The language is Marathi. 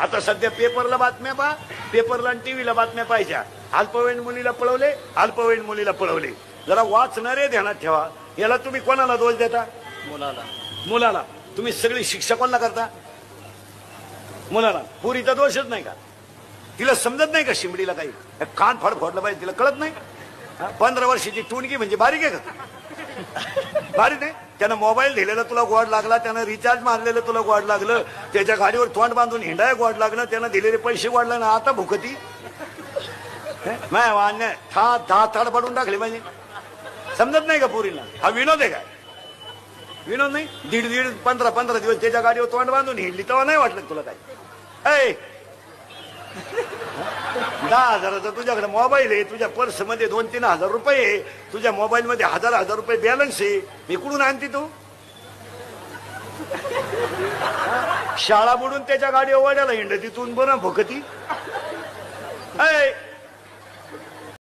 आता सध्या पेपरला बातम्या पहा, पेपरला आणि टीव्हीला बातम्या पाहिजे. अल्पवयीन मुलीला पळवले, अल्पवयीन मुलीला पळवले. जरा वाचणारे ध्यानात ठेवा. याला तुम्ही कोणाला दोष देता? मुलाला. तुम्ही सगळी शिक्षा कोणाला करता? मुलाला. पुरीचा दोषच नाही का? तिला समजत नाही का शिंबडीला काही? कान फाड फोडलं पाहिजे, तिला कळत नाही? 15 वर्षाची टुणकी म्हणजे बारीक आहे का? बारीक नाही. त्यानं मोबाईल दिलेला तुला गोड लागला, त्यानं रिचार्ज मारलेलं तुला गोड लागलं, त्याच्या गाडीवर तोंड बांधून हिंडाय गोड लागलं, त्यानं दिलेले पैसे गोड लागले, आता भुकती दहा ताड पाडून टाकले म्हणजे समजत नाही का पुरीला? हा विनोद आहे काय? विनोद नाही. दीड 15 दिवस त्याच्या गाडीवर तोंड बांधून हिंडली तेव्हा नाही वाटलं तुला काय? 10,000चा तुझ्याकडे मोबाईल आहे, तुझ्या पर्स मध्ये 2-3 हजार रुपये आहे, तुझ्या मोबाईल मध्ये हजार रुपये बॅलन्स आहे, मी कुठून आणते तू? शाळा बुडून त्याच्या गाडीवर वाड्याला हिंड तिथून बरं भुकती.